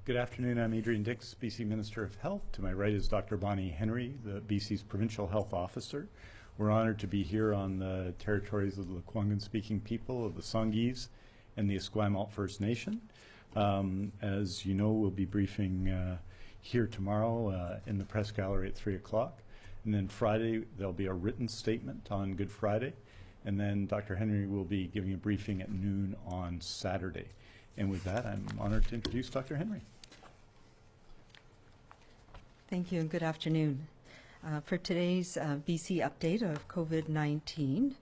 Good afternoon. I'm Adrian Dix, BC Minister of Health. To my right is Dr. Bonnie Henry, the BC's Provincial Health Officer. We're honored to be here on the territories of the Lekwungen-speaking people of the Songhees and the Esquimalt First Nation. As you know, we'll be briefing here tomorrow in the press gallery at 3 o'clock. And then Friday, there'll be a written statement on Good Friday. And then Dr. Henry will be giving a briefing at noon on Saturday. And with that, I'm honored to introduce Dr. Henry. Thank you and good afternoon. For today's BC update of COVID-19,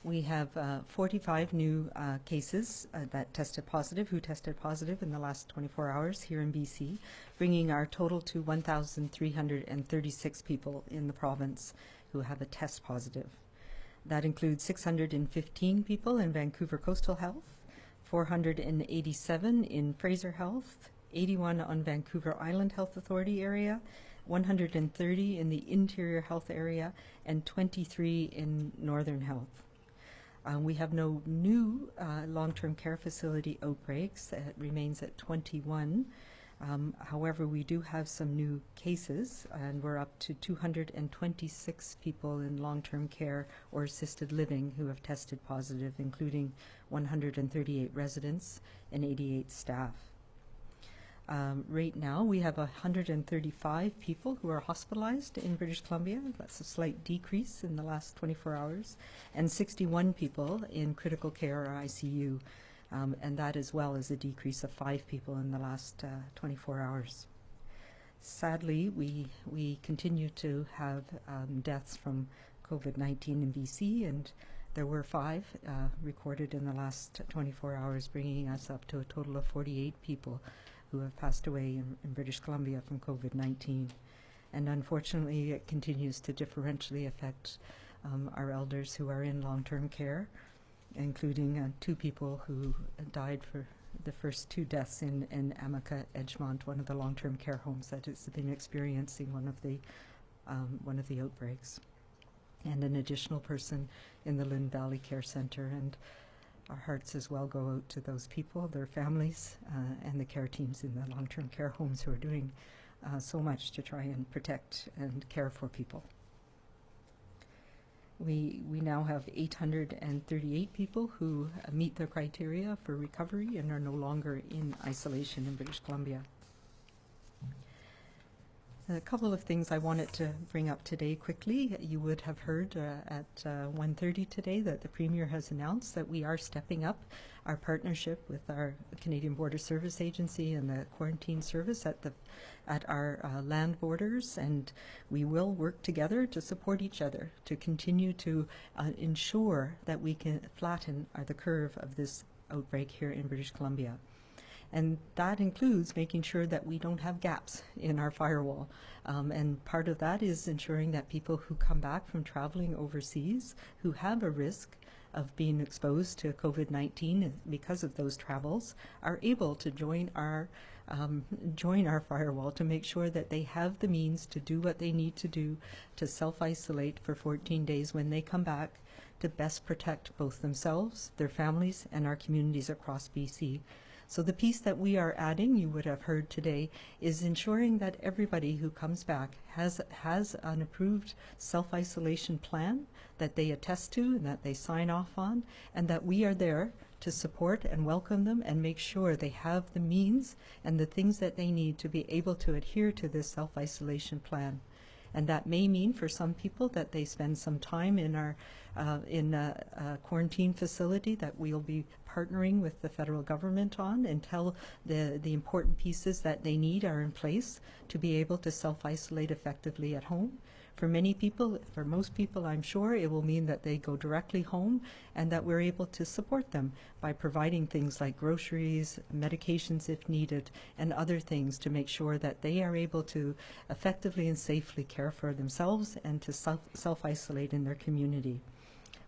we have 45 new cases that tested positive, who tested positive in the last 24 hours here in BC, bringing our total to 1,336 people in the province who have a test positive. That includes 615 people in Vancouver Coastal Health, 487 in Fraser Health, 81 on Vancouver Island Health Authority area, 130 in the Interior Health area, and 23 in Northern Health. We have no new long-term care facility outbreaks. It remains at 21. However, we do have some new cases, and we're up to 226 people in long-term care or assisted living who have tested positive, including 138 residents and 88 staff. Right now, we have 135 people who are hospitalized in British Columbia. That's a slight decrease in the last 24 hours, and 61 people in critical care or ICU. And that as well is a decrease of 5 people in the last 24 hours. Sadly, we continue to have deaths from COVID-19 in BC, and there were 5 recorded in the last 24 hours, bringing us up to a total of 48 people who have passed away in British Columbia from COVID-19. And unfortunately, it continues to differentially affect our elders who are in long-term care, including 2 people who died for the first 2 deaths in Amica, Edgemont, one of the long-term care homes that has been experiencing one of the outbreaks, and an additional person in the Lynn Valley Care Center. And our hearts as well go out to those people, their families, and the care teams in the long-term care homes who are doing so much to try and protect and care for people. We now have 838 people who meet the criteria for recovery and are no longer in isolation in British Columbia. A couple of things I wanted to bring up today quickly. You would have heard at 1:30 today that the Premier has announced that we are stepping up our partnership with our Canadian Border Service Agency and the quarantine service at our land borders, and we will work together to support each other to continue to ensure that we can flatten the curve of this outbreak here in British Columbia. And that includes making sure that we don't have gaps in our firewall. And part of that is ensuring that people who come back from traveling overseas who have a risk of being exposed to COVID-19 because of those travels are able to join our firewall to make sure that they have the means to do what they need to do to self-isolate for 14 days when they come back to best protect both themselves, their families, and our communities across BC. So the piece that we are adding, you would have heard today, is ensuring that everybody who comes back has an approved self-isolation plan that they attest to and that they sign off on, and that we are there to support and welcome them and make sure they have the means and the things that they need to be able to adhere to this self-isolation plan. And that may mean for some people that they spend some time in our quarantine facility that we'll be partnering with the federal government on until the important pieces that they need are in place to be able to self-isolate effectively at home. For many people, for most people, I'm sure, it will mean that they go directly home and that we're able to support them by providing things like groceries, medications if needed, and other things to make sure that they are able to effectively and safely care for themselves and to self-isolate in their community.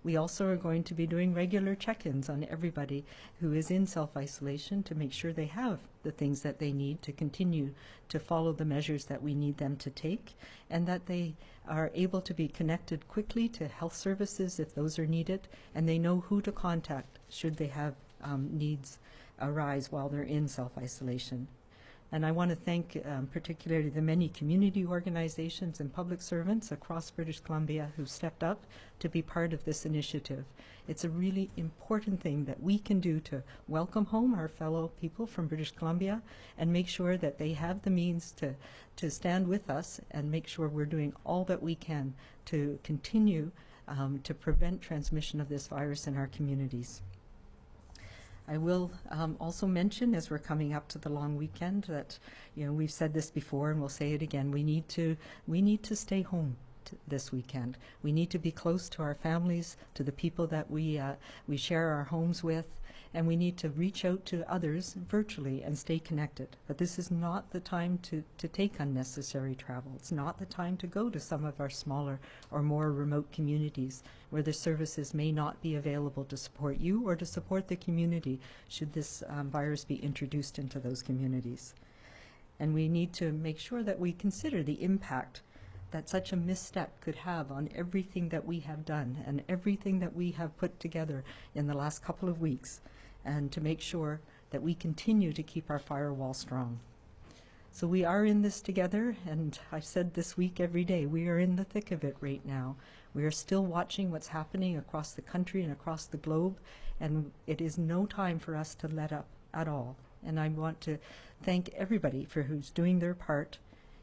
We also are going to be doing regular check-ins on everybody who is in self-isolation to make sure they have the things that they need to continue to follow the measures that we need them to take, and that they are able to be connected quickly to health services if those are needed, and they know who to contact should they have needs arise while they're in self-isolation. And I want to thank particularly the many community organizations and public servants across British Columbia who stepped up to be part of this initiative. It's a really important thing that we can do to welcome home our fellow people from British Columbia and make sure that they have the means to stand with us and make sure we're doing all that we can to continue to prevent transmission of this virus in our communities. I will also mention, as we're coming up to the long weekend, that we've said this before and we'll say it again. We need to stay home this weekend. We need to be close to our families, to the people that we share our homes with, and we need to reach out to others virtually and stay connected. But this is not the time to take unnecessary travel. It's not the time to go to some of our smaller or more remote communities where the services may not be available to support you or to support the community should this virus be introduced into those communities. And we need to make sure that we consider the impact that such a misstep could have on everything that we have done and everything that we have put together in the last couple of weeks, and to make sure that we continue to keep our firewall strong. So we are in this together, and I've said this week every day, we are in the thick of it right now. We are still watching what's happening across the country and across the globe, and it is no time for us to let up at all. And I want to thank everybody for who's doing their part,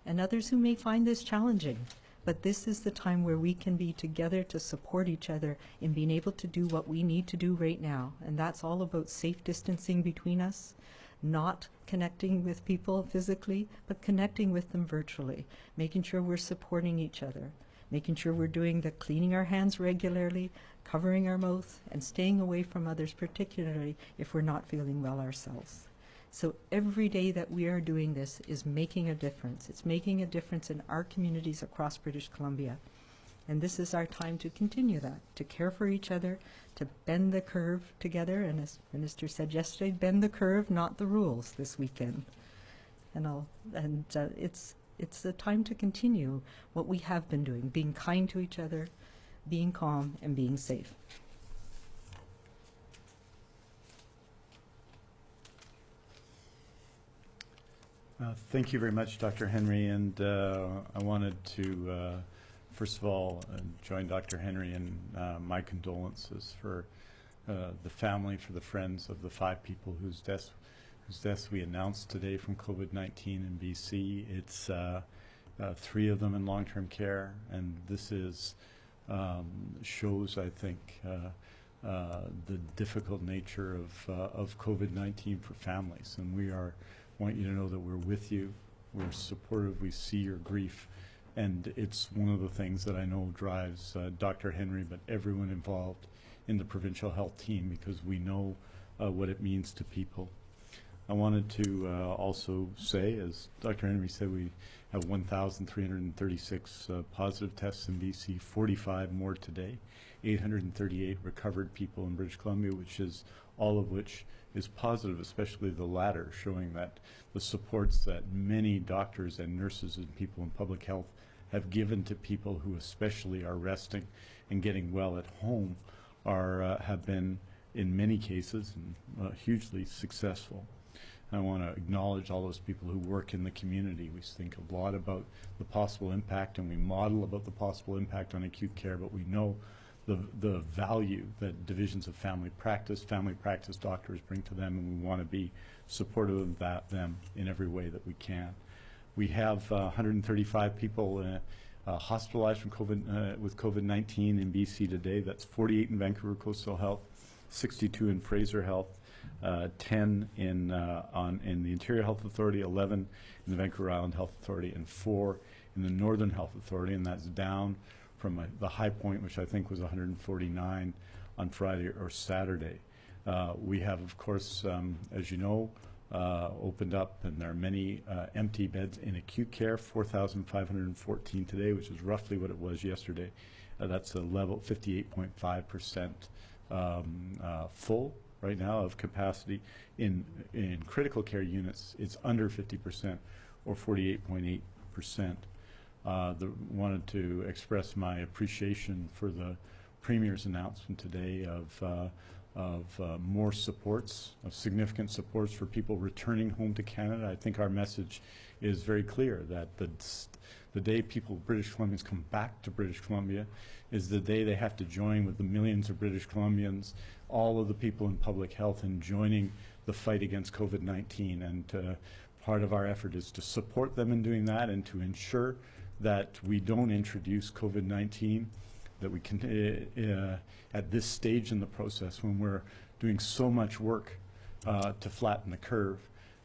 and others who may find this challenging. But this is the time where we can be together to support each other in being able to do what we need to do right now. And that's all about safe distancing between us, not connecting with people physically, but connecting with them virtually, making sure we're supporting each other, making sure we're doing the cleaning our hands regularly, covering our mouth, and staying away from others, particularly if we're not feeling well ourselves. So every day that we are doing this is making a difference. It's making a difference in our communities across British Columbia. And this is our time to continue that, to care for each other, to bend the curve together. And as the Minister said yesterday, bend the curve, not the rules this weekend. It's a time to continue what we have been doing, being kind to each other, being calm, and being safe. Thank you very much, Dr. Henry, and I wanted to, first of all, join Dr. Henry in my condolences for the family, for the friends of the 5 people whose deaths we announced today from COVID-19 in BC. It's 3 of them in long-term care, and this is shows, I think, the difficult nature of COVID-19 for families, and we want you to know that we're with you, we're supportive, we see your grief, and it's one of the things that I know drives Dr. Henry, but everyone involved in the provincial health team, because we know what it means to people. I wanted to also say, as Dr. Henry said, we have 1,336 positive tests in BC, 45 more today, 838 recovered people in British Columbia, which is all of which is positive, especially the latter, showing that the supports that many doctors and nurses and people in public health have given to people who especially are resting and getting well at home have been, in many cases, hugely successful. I want to acknowledge all those people who work in the community. We think a lot about the possible impact, and we model about the possible impact on acute care, but we know the value that divisions of family practice doctors bring to them, and we want to be supportive of them in every way that we can. We have 135 people hospitalized from with COVID-19 in BC today. That's 48 in Vancouver Coastal Health, 62 in Fraser Health, 10 in the Interior Health Authority, 11 in the Vancouver Island Health Authority, and 4 in the Northern Health Authority, and that's down from the high point, which I think was 149 on Friday or Saturday. We have, of course, as you know, opened up, and there are many empty beds in acute care, 4,514 today, which is roughly what it was yesterday. That's a level 58.5% full right now of capacity. In critical care units, it's under 50%, or 48.8%. Wanted to express my appreciation for the Premier's announcement today of more supports, of significant supports for people returning home to Canada. I think our message is very clear that the day people, British Columbians, come back to British Columbia is the day they have to join with the millions of British Columbians, all of the people in public health, in joining the fight against COVID-19. And part of our effort is to support them in doing that and to ensure that we don't introduce COVID-19, that we can, at this stage in the process when we're doing so much work to flatten the curve,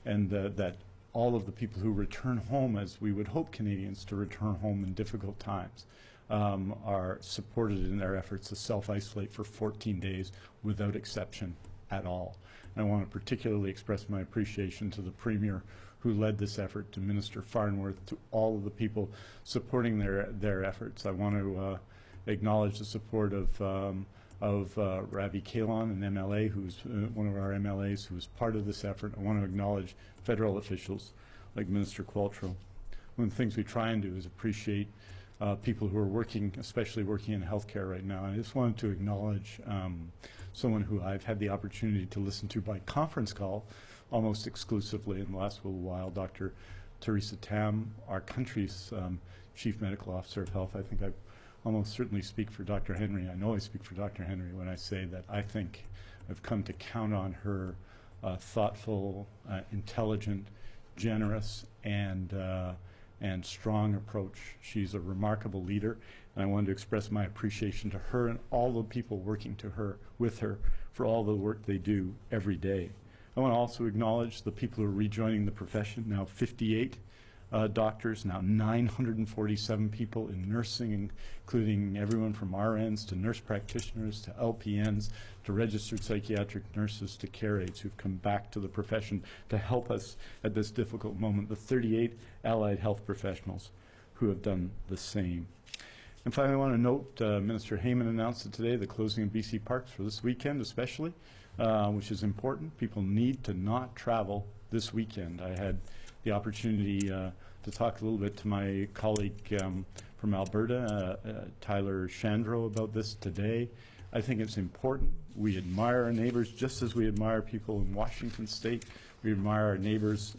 and that all of the people who return home, as we would hope Canadians to return home in difficult times, are supported in their efforts to self-isolate for 14 days without exception at all. And I want to particularly express my appreciation to the Premier who led this effort, to Minister Farnworth, to all of the people supporting their efforts. I want to acknowledge the support of Ravi Kahlon, an MLA, who's one of our MLAs who is part of this effort. I want to acknowledge federal officials like Minister Qualtrough. One of the things we try and do is appreciate people who are working, especially working in healthcare right now. And I just wanted to acknowledge someone who I've had the opportunity to listen to by conference call almost exclusively in the last little while, Dr. Teresa Tam, our country's Chief Medical Officer of Health. I think I almost certainly speak for Dr. Henry. I know I speak for Dr. Henry when I say that I think I've come to count on her thoughtful, intelligent, generous, and strong approach. She's a remarkable leader, and I wanted to express my appreciation to her and all the people working with her for all the work they do every day. I want to also acknowledge the people who are rejoining the profession, now 58 doctors, now 947 people in nursing, including everyone from RNs to nurse practitioners to LPNs to registered psychiatric nurses to care aides who've come back to the profession to help us at this difficult moment, the 38 allied health professionals who have done the same. And finally, I want to note Minister Heyman announced it today, the closing of BC parks for this weekend especially, which is important. People need to not travel this weekend. I had the opportunity to talk a little bit to my colleague from Alberta, Tyler Shandro, about this today. I think it's important. We admire our neighbors just as we admire people in Washington State. We admire our neighbors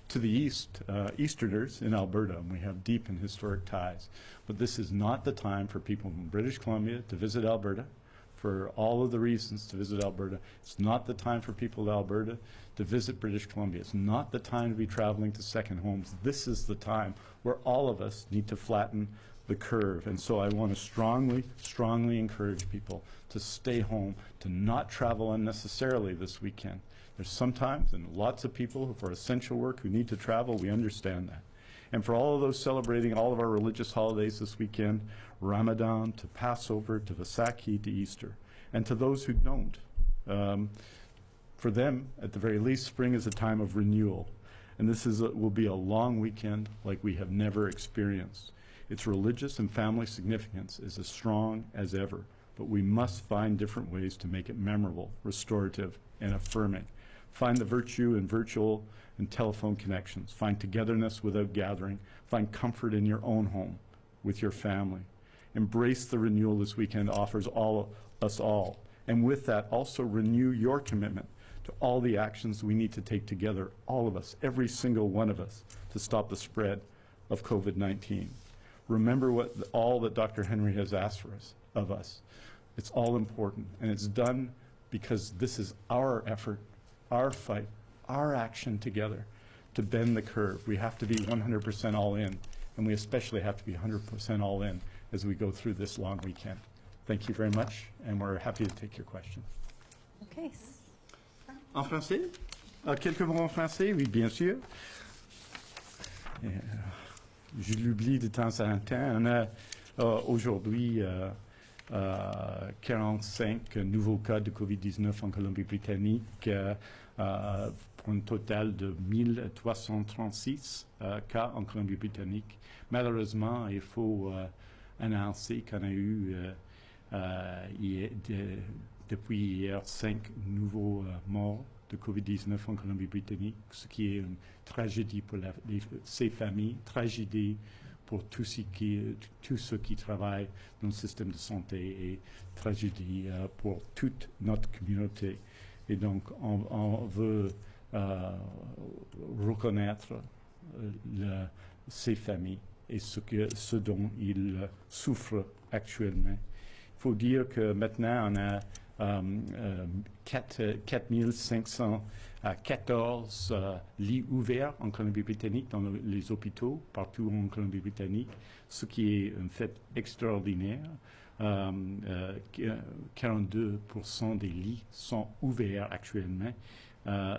to the east, Easterners in Alberta, and we have deep and historic ties. But this is not the time for people from British Columbia to visit Alberta, for all of the reasons to visit Alberta. It's not the time for people to Alberta to visit British Columbia. It's not the time to be traveling to second homes. This is the time where all of us need to flatten the curve. And so I want to strongly, strongly encourage people to stay home, to not travel unnecessarily this weekend. There's sometimes, and lots of people for essential work who need to travel, we understand that. And for all of those celebrating all of our religious holidays this weekend, Ramadan to Passover to Vaisakhi to Easter, and to those who don't, for them, at the very least, spring is a time of renewal. And this will be a long weekend like we have never experienced. Its religious and family significance is as strong as ever, but we must find different ways to make it memorable, restorative, and affirming. Find the virtue in virtual and telephone connections. Find togetherness without gathering. Find comfort in your own home with your family. Embrace the renewal this weekend offers us all. And with that, also renew your commitment to all the actions we need to take together, all of us, every single one of us, to stop the spread of COVID-19. Remember all that Dr. Henry has asked of us. It's all important, and it's done because this is our effort, our fight, our action together to bend the curve. We have to be 100% all in, and we especially have to be 100% all in as we go through this long weekend. Thank you very much, and we're happy to take your questions. Okay. En français? Quelques mots en français? Oui, bien sûr. Je l'oublie de temps en temps. On a aujourd'hui 45 nouveaux cas de COVID-19 en Colombie-Britannique, pour un total de 1336 cas en Colombie-Britannique. Malheureusement, il faut annoncer qu'on a eu depuis hier 5 nouveaux morts de COVID-19 en Colombie-Britannique, ce qui est une tragédie pour ces familles, tragédie pour tous ceux qui travaillent dans le système de santé et tragédie pour toute notre communauté. Et donc, on veut reconnaître ces familles et ce dont ils souffrent actuellement. Il faut dire que maintenant, on a 4514 lits ouverts en Colombie-Britannique, dans les hôpitaux, partout en Colombie-Britannique, ce qui est un fait extraordinaire. 42% des lits sont ouverts actuellement,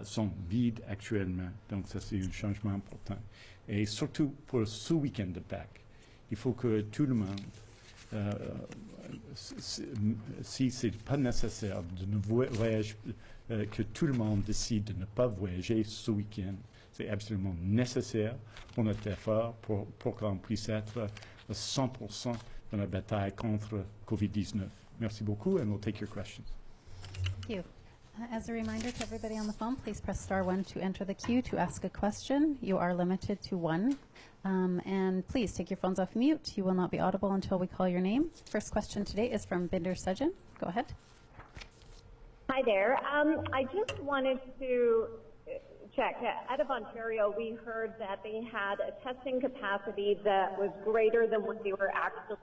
sont vides actuellement. Donc ça, c'est un changement important. Et surtout pour ce week-end de Pâques, il faut que tout le monde, si ce n'est pas nécessaire de ne voyager, que tout le monde décide de ne pas voyager ce week-end. C'est absolument nécessaire pour notre effort, pour qu'on puisse être à 100% dans la bataille contre COVID-19. Merci beaucoup, and we'll take your questions. Thank you. As a reminder to everybody on the phone, please press star 1 to enter the queue to ask a question. You are limited to one. And please take your phones off mute. You will not be audible until we call your name. First question today is from Binder Sujin. Go ahead. Hi there. I just wanted to check. Out of Ontario, we heard that they had a testing capacity that was greater than what they were actually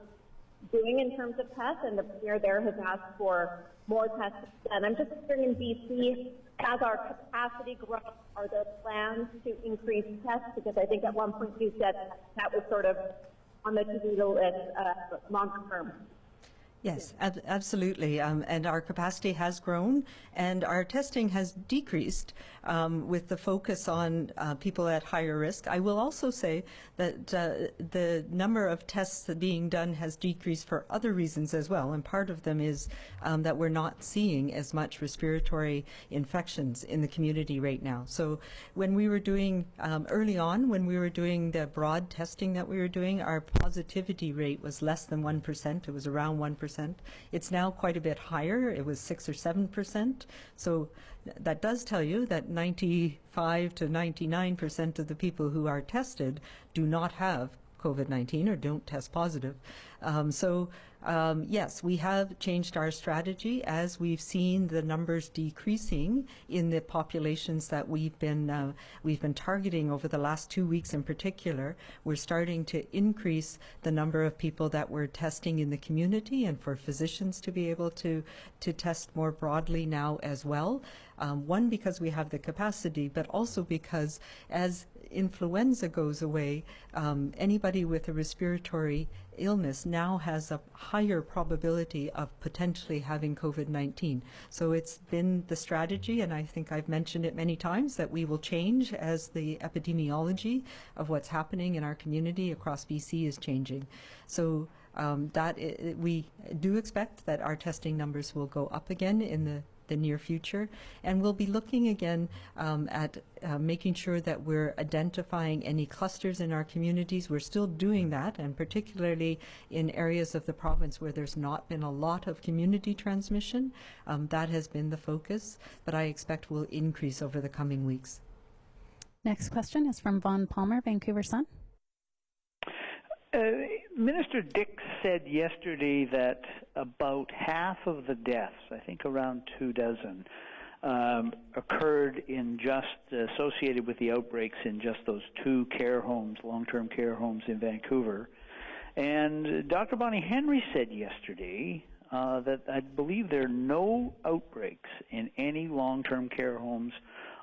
doing in terms of tests, and the Premier there has asked for more tests. And I'm just wondering, in BC, as our capacity grows, are there plans to increase tests? Because I think at one point you said that was sort of on the to-do list longer term. Yes, absolutely. And our capacity has grown, and our testing has decreased with the focus on people at higher risk. I will also say that the number of tests being done has decreased for other reasons as well, and part of them is that we're not seeing as much respiratory infections in the community right now. So when we were doing, early on, when we were doing the broad testing that we were doing, our positivity rate was less than 1%. It was around 1%. It's now quite a bit higher. It was 6 or 7%. So that does tell you that 95 to 99% of the people who are tested do not have COVID-19 or don't test positive. Yes, we have changed our strategy as we've seen the numbers decreasing in the populations that we've been targeting over the last 2 weeks in particular. We're starting to increase the number of people that we're testing in the community, and for physicians to be able to test more broadly now as well. One, because we have the capacity, but also because as influenza goes away, anybody with a respiratory illness now has a higher probability of potentially having COVID-19. So it's been the strategy, and I think I've mentioned it many times, that we will change as the epidemiology of what's happening in our community across BC is changing. So we do expect that our testing numbers will go up again in the near future, and we'll be looking again at making sure that we're identifying any clusters in our communities. We're still doing that, and particularly in areas of the province where there's not been a lot of community transmission. That has been the focus, but I expect will increase over the coming weeks. Next question is from Vaughn Palmer, Vancouver Sun. Minister Dix said yesterday that about half of the deaths, I think around 24, occurred in associated with the outbreaks in just those 2 care homes, long-term care homes in Vancouver. And Dr. Bonnie Henry said yesterday that I believe there are no outbreaks in any long-term care homes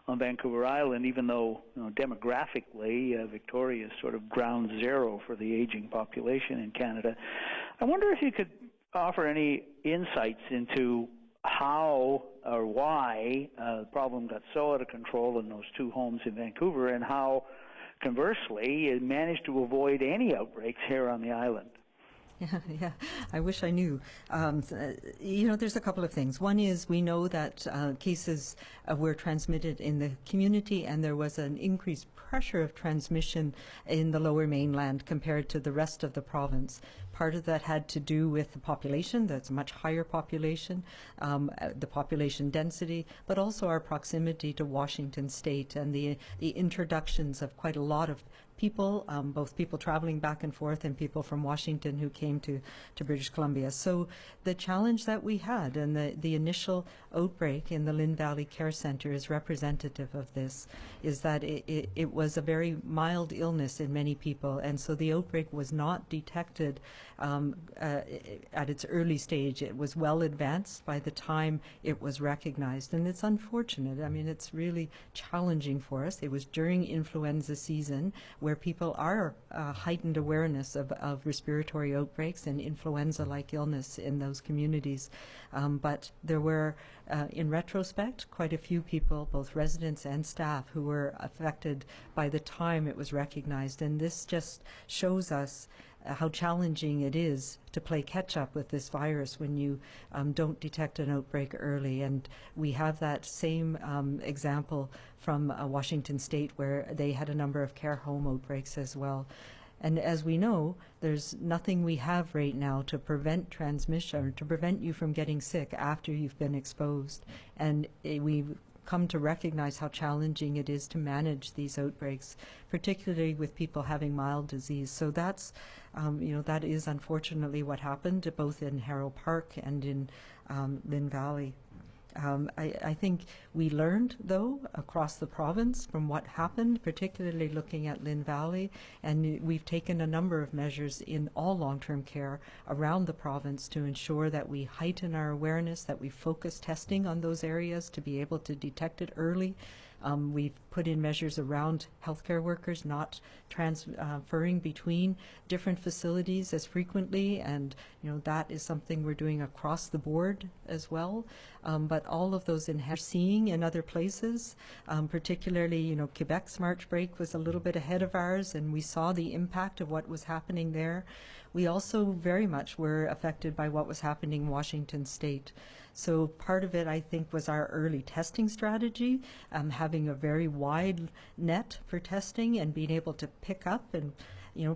on Vancouver Island, even though demographically Victoria is sort of ground zero for the aging population in Canada. I wonder if you could offer any insights into how or why the problem got so out of control in those 2 homes in Vancouver, and how, conversely, it managed to avoid any outbreaks here on the island. Yeah, I wish I knew. There's a couple of things. One is we know that cases were transmitted in the community, and there was an increased pressure of transmission in the Lower Mainland compared to the rest of the province. Part of that had to do with the population. That's a much higher population, the population density, but also our proximity to Washington State and the introductions of quite a lot of people, both people traveling back and forth and people from Washington who came to British Columbia. So the challenge that we had and the initial outbreak in the Lynn Valley Care Center is representative of this, is that it was a very mild illness in many people, and so the outbreak was not detected at its early stage. It was well advanced by the time it was recognized, and it's unfortunate. I mean, it's really challenging for us. It was during influenza season where people are heightened awareness of respiratory outbreaks and influenza-like illness in those communities. But there were, in retrospect, quite a few people, both residents and staff, who were affected by the time it was recognized. And this just shows us how challenging it is to play catch-up with this virus when you don't detect an outbreak early. And we have that same example from Washington State, where they had a number of care home outbreaks as well. And as we know, there's nothing we have right now to prevent transmission or to prevent you from getting sick after you've been exposed. And we've come to recognize how challenging it is to manage these outbreaks, particularly with people having mild disease. So that's, that is unfortunately what happened both in Harrow Park and in Lynn Valley. I think we learned, though, across the province from what happened, particularly looking at Lynn Valley, and we've taken a number of measures in all long-term care around the province to ensure that we heighten our awareness, that we focus testing on those areas to be able to detect it early. We've put in measures around healthcare workers not transferring between different facilities as frequently, and that is something we're doing across the board as well. But all of those seeing in other places, particularly Quebec's March break was a little bit ahead of ours, and we saw the impact of what was happening there. We also very much were affected by what was happening in Washington State. So part of it, I think, was our early testing strategy, having a very wide net for testing and being able to pick up. And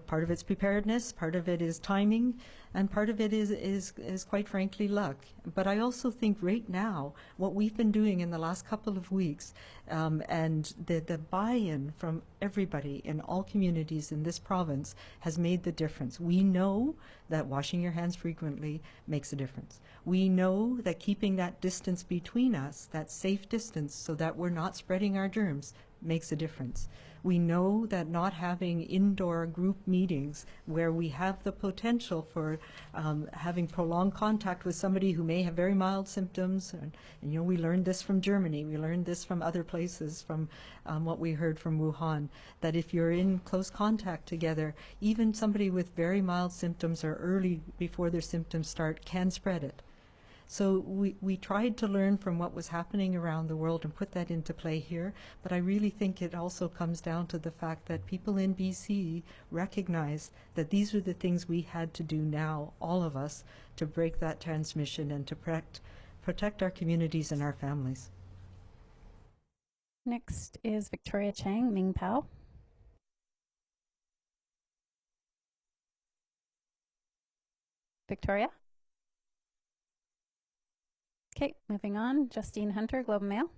part of it's preparedness, part of it is timing, and part of it is quite frankly luck. But I also think right now what we've been doing in the last couple of weeks, and the buy-in from everybody in all communities in this province has made the difference. We know that washing your hands frequently makes a difference. We know that keeping that distance between us, that safe distance, so that we're not spreading our germs, makes a difference. We know that not having indoor group meetings where we have the potential for having prolonged contact with somebody who may have very mild symptoms, and we learned this from Germany, we learned this from other places, from what we heard from Wuhan, that if you're in close contact together, even somebody with very mild symptoms or early before their symptoms start can spread it. So we tried to learn from what was happening around the world and put that into play here, but I really think it also comes down to the fact that people in BC recognize that these were the things we had to do now, all of us, to break that transmission and to protect our communities and our families. Next is Victoria Chang, Ming Pao. Victoria? Okay, moving on. Justine Hunter, Globe and Mail.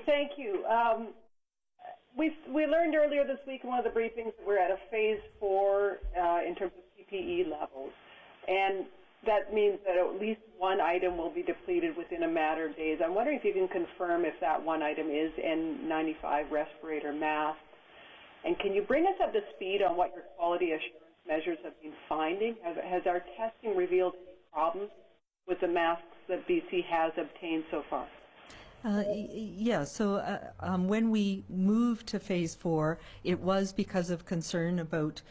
Thank you. We learned earlier this week in one of the briefings that we're at a phase 4 in terms of PPE levels, and that means that at least one item will be depleted within a matter of days. I'm wondering if you can confirm if that one item is N95 respirator masks, and can you bring us up to speed on what your quality assurance measures have been finding? Has our testing revealed any problems with the masks that BC has obtained so far? Yeah, so when we moved to phase 4, it was because of concern about,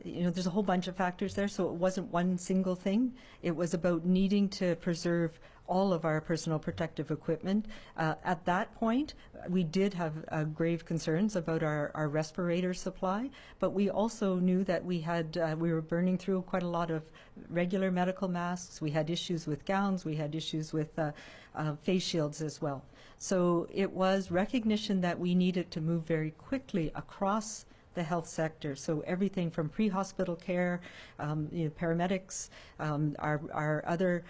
there's a whole bunch of factors there, so it wasn't one single thing. It was about needing to preserve all of our personal protective equipment. At that point, we did have grave concerns about our respirator supply, but we also knew that we were burning through quite a lot of regular medical masks. We had issues with gowns. We had issues with face shields as well. So it was recognition that we needed to move very quickly across the health sector. So everything from pre-hospital care, paramedics, our other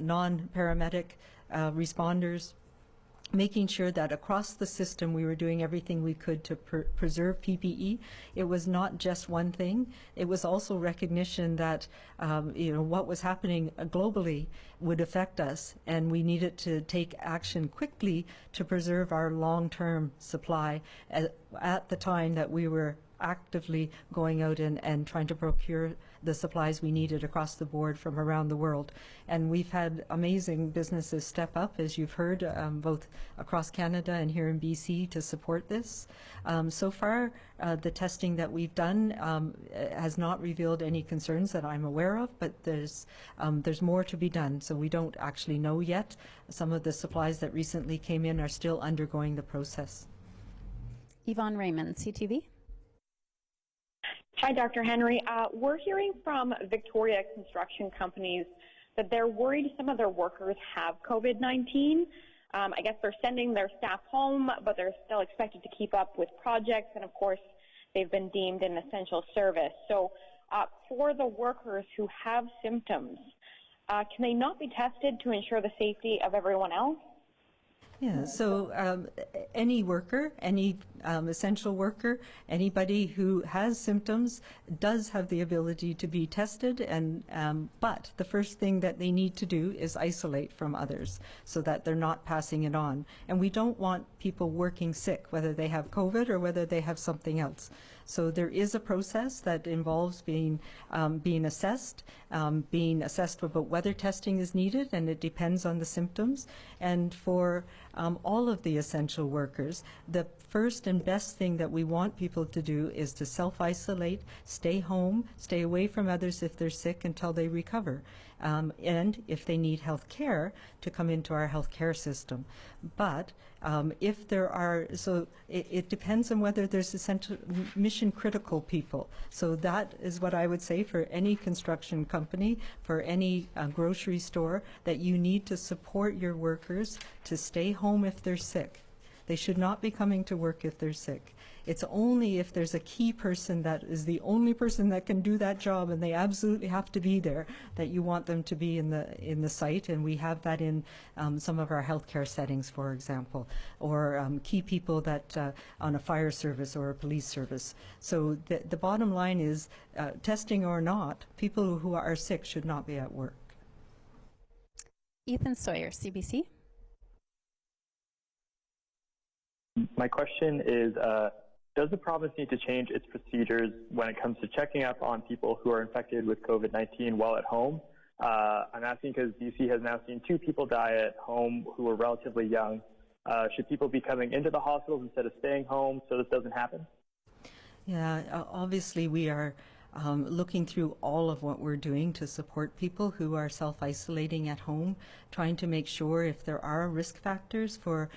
non-paramedic responders. making sure that across the system we were doing everything we could to preserve PPE. It was not just one thing. It was also recognition that what was happening globally would affect us, and we needed to take action quickly to preserve our long-term supply at the time that we were actively going out and trying to procure the supplies we needed across the board from around the world. And we've had amazing businesses step up, as you've heard, both across Canada and here in BC to support this. So far, the testing that we've done has not revealed any concerns that I'm aware of, but there's more to be done. So we don't actually know yet. Some of the supplies that recently came in are still undergoing the process. Yvonne Raymond, CTV. Hi, Dr. Henry. We're hearing from Victoria construction companies that they're worried some of their workers have COVID-19. I guess they're sending their staff home, but they're still expected to keep up with projects, and of course, they've been deemed an essential service. So for the workers who have symptoms, can they not be tested to ensure the safety of everyone else? Yeah, so any worker, any essential worker, anybody who has symptoms does have the ability to be tested, and but the first thing that they need to do is isolate from others so that they're not passing it on. And we don't want people working sick, whether they have COVID or whether they have something else. So there is a process that involves being assessed about whether testing is needed, and it depends on the symptoms. And for all of the essential workers, the first and best thing that we want people to do is to self-isolate, stay home, stay away from others if they're sick until they recover. And if they need health care, to come into our health care system. But if there are, so it depends on whether there's essential mission critical people. So that is what I would say for any construction company, for any grocery store, that you need to support your workers to stay home if they're sick. They should not be coming to work if they're sick. It's only if there's a key person that is the only person that can do that job and they absolutely have to be there that you want them to be in the site. And we have that in some of our healthcare settings, for example, or key people that on a fire service or a police service. So the bottom line is, testing or not, people who are sick should not be at work. Ethan Sawyer, CBC. My question is, does the province need to change its procedures when it comes to checking up on people who are infected with COVID-19 while at home? I'm asking because BC has now seen 2 people die at home who were relatively young. Should people be coming into the hospitals instead of staying home so this doesn't happen? Yeah, obviously we are looking through all of what we're doing to support people who are self-isolating at home, trying to make sure if there are risk factors for,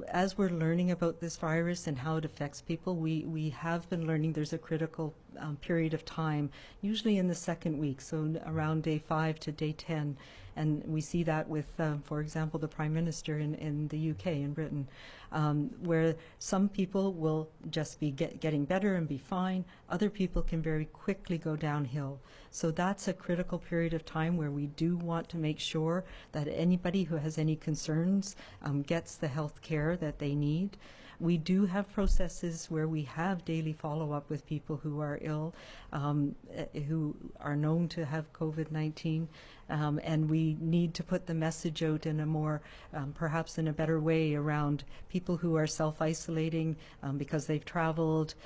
as we're learning about this virus and how it affects people, we have been learning there's a critical period of time, usually in the second week, so around day 5 to day 10. And we see that with, for example, the Prime Minister in the UK, in Britain, where some people will just be getting better and be fine. Other people can very quickly go downhill. So that's a critical period of time where we do want to make sure that anybody who has any concerns gets the health care that they need. We do have processes where we have daily follow-up with people who are ill, who are known to have COVID-19, and we need to put the message out in a more, perhaps in a better way around people who are self-isolating because they've traveled.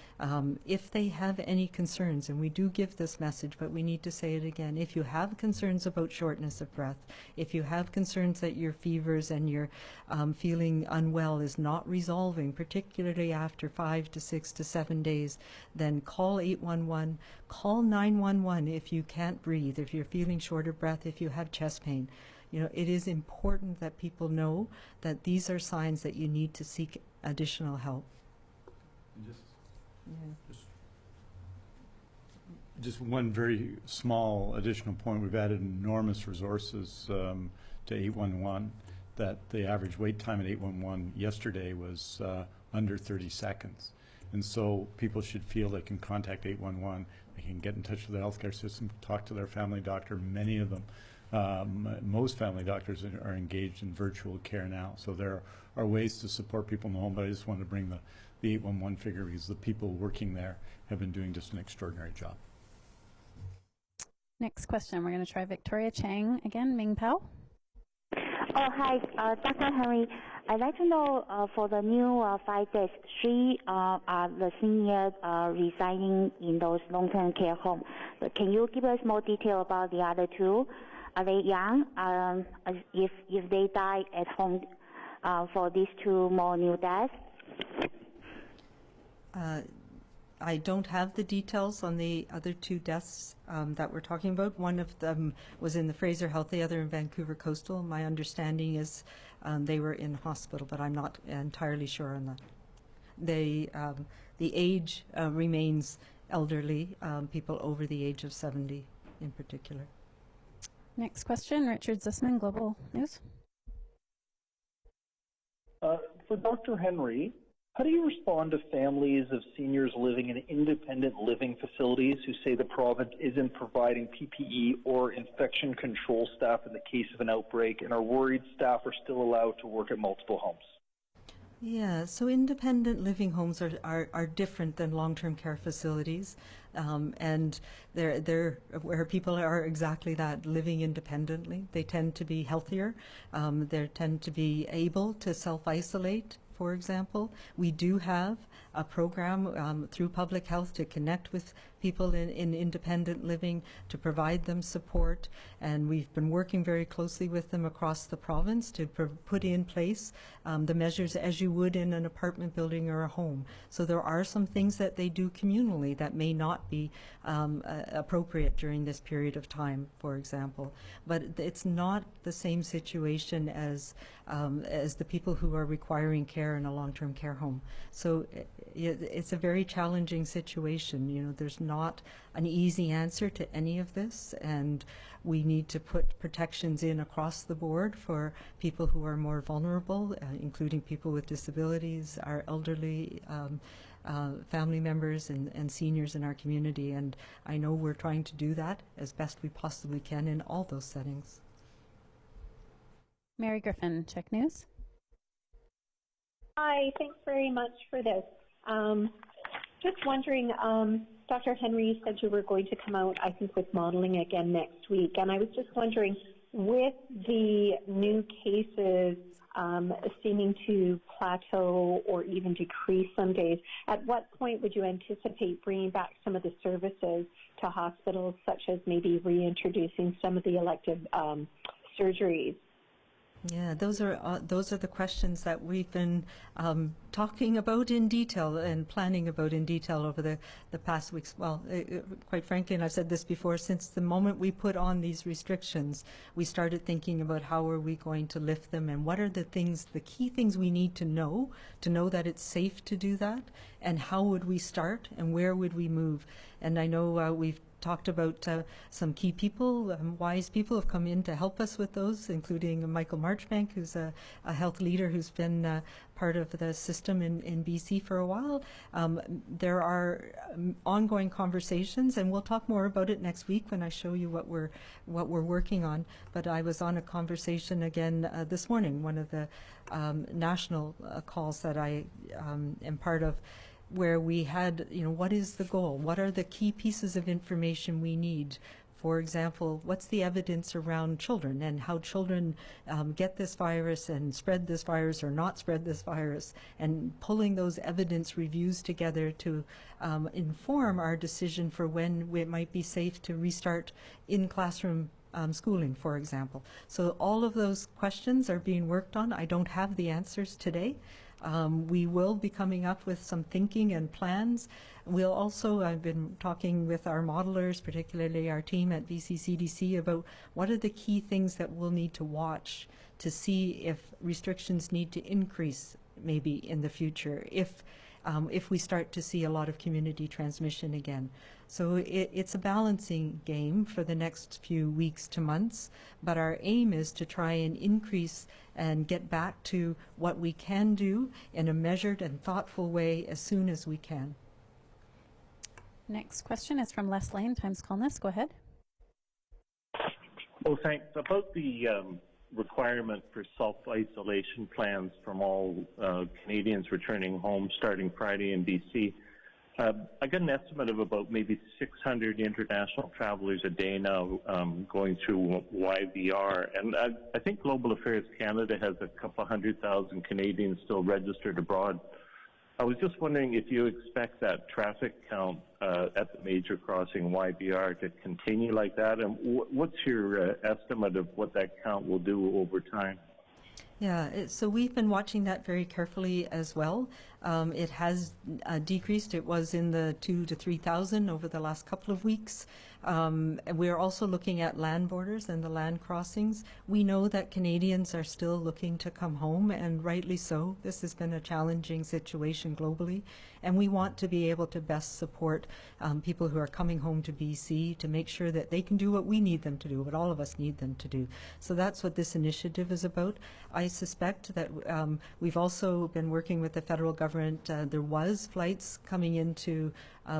If they have any concerns, and we do give this message, but we need to say it again, if you have concerns about shortness of breath, if you have concerns that your fevers and your feeling unwell is not resolving, particularly after 5 to 6 to 7 days, then call 811, call 911 if you can't breathe, if you're feeling short of breath, if you have chest pain. It is important that people know that these are signs that you need to seek additional help. Just one very small additional point. We've added enormous resources to 811. That the average wait time at 811 yesterday was under 30 seconds. And so people should feel they can contact 811. They can get in touch with the healthcare system, talk to their family doctor. Many of them Most family doctors are engaged in virtual care now, so there are ways to support people in the home, but I just wanted to bring the 811 figure because the people working there have been doing just an extraordinary job. Next question, we're going to try Victoria Chang again. Ming Pao. Oh, hi, Dr. Henry. I'd like to know for the new 5 days, 3 are the seniors residing in those long-term care homes. Can you give us more detail about the other 2? Are they young? If they die at home for these 2 more new deaths? I don't have the details on the other 2 deaths that we're talking about. One of them was in the Fraser Health, the other in Vancouver Coastal. My understanding is they were in hospital, but I'm not entirely sure on that. The age remains elderly, people over the age of 70 in particular. Next question, Richard Zussman, Global News. For Dr. Henry, how do you respond to families of seniors living in independent living facilities who say the province isn't providing PPE or infection control staff in the case of an outbreak and are worried staff are still allowed to work at multiple homes? Yeah, so independent living homes are different than long-term care facilities, and they're where people are exactly that, living independently. They tend to be healthier. They tend to be able to self-isolate. For example, we do have a program through public health to connect with people in independent living, to provide them support, and we've been working very closely with them across the province to put in place the measures as you would in an apartment building or a home. So there are some things that they do communally that may not be appropriate during this period of time, for example. But it's not the same situation as the people who are requiring care in a long-term care home. So it's a very challenging situation. You know, there's not an easy answer to any of this, and we need to put protections in across the board for people who are more vulnerable, including people with disabilities, our elderly family members and seniors in our community. And I know we're trying to do that as best we possibly can in all those settings. Mary Griffin, Check News. Hi, thanks very much for this. Just wondering, Dr. Henry said you were going to come out, I think, with modeling again next week. And I was just wondering, with the new cases seeming to plateau or even decrease some days, at what point would you anticipate bringing back some of the services to hospitals, such as maybe reintroducing some of the elective surgeries? Yeah, those are the questions that we've been talking about in detail and planning about in detail over the past weeks. Well, quite frankly, and I've said this before, since the moment we put on these restrictions, we started thinking about how are we going to lift them and what are the key things we need to know that it's safe to do that, and how would we start and where would we move. And I know we've talked about some key people, wise people have come in to help us with those, including Michael Marchbank, who's a health leader who's been part of the system in BC for a while. There are ongoing conversations, and we'll talk more about it next week when I show you what we're working on. But I was on a conversation again this morning, one of the national calls that I am part of, where we had, what is the goal? What are the key pieces of information we need? For example, what's the evidence around children and how children get this virus and spread this virus or not spread this virus, and pulling those evidence reviews together to inform our decision for when it might be safe to restart in-classroom schooling, for example. So all of those questions are being worked on. I don't have the answers today. We will be coming up with some thinking and plans. We'll also, I've been talking with our modelers, particularly our team at BC CDC, about what are the key things that we'll need to watch to see if restrictions need to increase maybe in the future, if we start to see a lot of community transmission again. So it's a balancing game for the next few weeks to months, but our aim is to try and increase and get back to what we can do in a measured and thoughtful way as soon as we can. Next question is from Les Lane, Times Columnist. Go ahead. Oh, thanks. About the requirement for self-isolation plans from all Canadians returning home starting Friday in BC, I got an estimate of about maybe 600 international travelers a day now going through YVR. And I think Global Affairs Canada has a couple 100,000 Canadians still registered abroad. I was just wondering if you expect that traffic count at the major crossing YVR to continue like that, and what's your estimate of what that count will do over time? Yeah, so we've been watching that very carefully as well. It has decreased. It was in the 2,000 to 3,000 over the last couple of weeks. We're also looking at land borders and the land crossings. We know that Canadians are still looking to come home, and rightly so. This has been a challenging situation globally, and we want to be able to best support people who are coming home to BC to make sure that they can do what we need them to do, what all of us need them to do. So that's what this initiative is about. I suspect that we've also been working with the federal government. There was flights coming into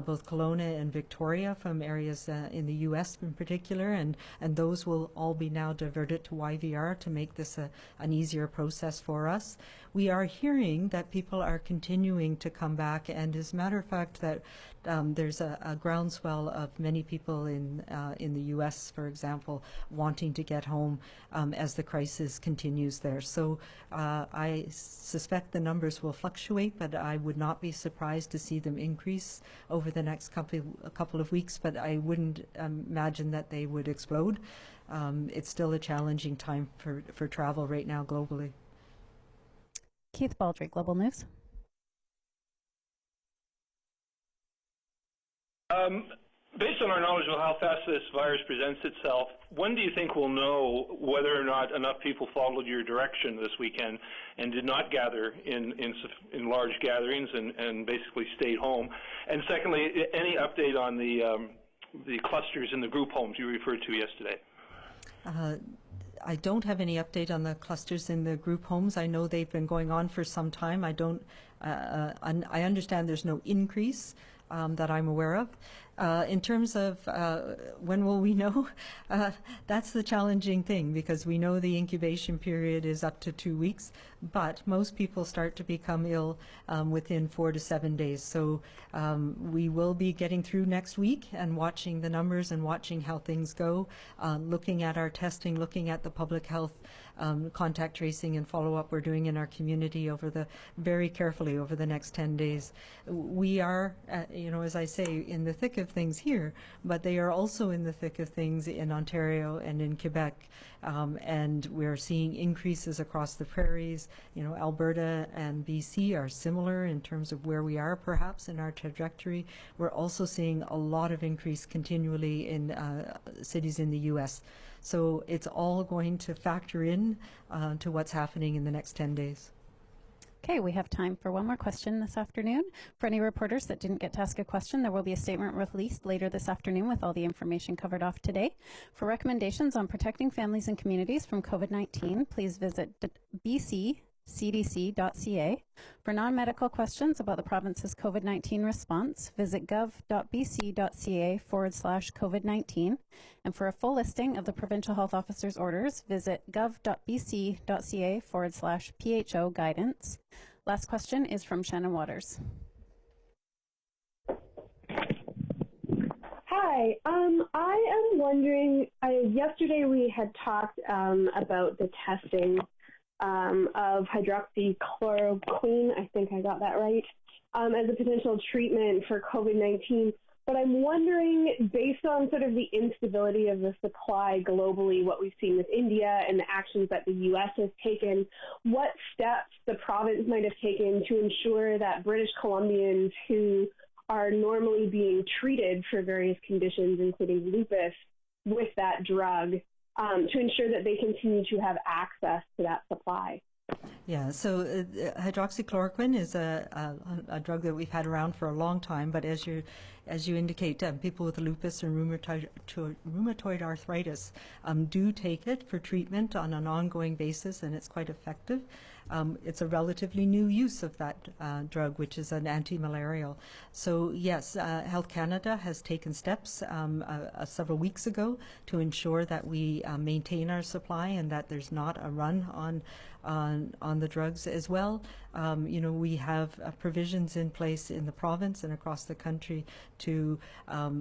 both Kelowna and Victoria from areas in the U.S. in particular, and those will all be now diverted to YVR to make this an easier process for us. We are hearing that people are continuing to come back, and as a matter of fact that there's a groundswell of many people in the U.S., for example, wanting to get home as the crisis continues there. So I suspect the numbers will fluctuate, but I would not be surprised to see them increase over the next couple of weeks, but I wouldn't imagine that they would explode. It's still a challenging time for travel right now globally. Keith Baldry, Global News. Based on our knowledge of how fast this virus presents itself, when do you think we'll know whether or not enough people followed your direction this weekend and did not gather in large gatherings and basically stayed home? And secondly, any update on the clusters in the group homes you referred to yesterday? I don't have any update on the clusters in the group homes. I know they've been going on for some time. I understand there's no increase that I'm aware of. In terms of when will we know, that's the challenging thing, because we know the incubation period is up to 2 weeks, but most people start to become ill within 4 to 7 days. So we will be getting through next week and watching the numbers and watching how things go, looking at our testing, looking at the public health contact tracing and follow-up we're doing in our community very carefully over the next 10 days. We are, as I say, in the thick of things here, but they are also in the thick of things in Ontario and in Quebec, and we're seeing increases across the prairies. Alberta and BC are similar in terms of where we are perhaps in our trajectory. We're also seeing a lot of increase continually in cities in the U.S. So it's all going to factor in to what's happening in the next 10 days. Okay, we have time for one more question this afternoon. For any reporters that didn't get to ask a question, there will be a statement released later this afternoon with all the information covered off today. For recommendations on protecting families and communities from COVID-19, please visit bccdc.ca. For non-medical questions about the province's COVID-19 response, visit gov.bc.ca/COVID-19. And for a full listing of the provincial health officer's orders, visit gov.bc.ca/PHO guidance. Last question is from Shannon Waters. Hi, I am wondering, yesterday we had talked about the testing of hydroxychloroquine, I think I got that right, as a potential treatment for COVID-19. But I'm wondering, based on sort of the instability of the supply globally, what we've seen with India and the actions that the U.S. has taken, what steps the province might have taken to ensure that British Columbians who are normally being treated for various conditions, including lupus, with that drug, to ensure that they continue to have access to that supply. Yeah, so hydroxychloroquine is a drug that we've had around for a long time, but as you indicate, people with lupus and rheumatoid arthritis do take it for treatment on an ongoing basis, and it's quite effective. it's a relatively new use of that drug, which is an anti-malarial. So yes, Health Canada has taken steps several weeks ago to ensure that we maintain our supply and that there's not a run on the drugs as well. We have provisions in place in the province and across the country to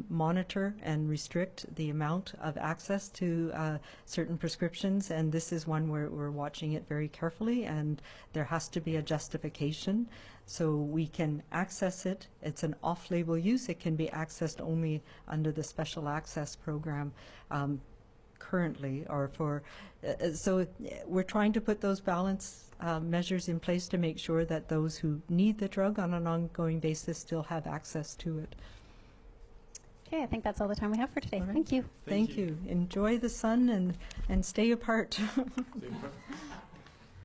monitor and restrict the amount of access to certain prescriptions, and this is one where we're watching it very carefully, and there has to be a justification so we can access it. It's an off-label use. It can be accessed only under the special access program currently, or for so we're trying to put those balance measures in place to make sure that those who need the drug on an ongoing basis still have access to it. Okay, I think that's all the time we have for today. Right. Thank you. Thank you. Enjoy the sun and stay apart. Stay apart.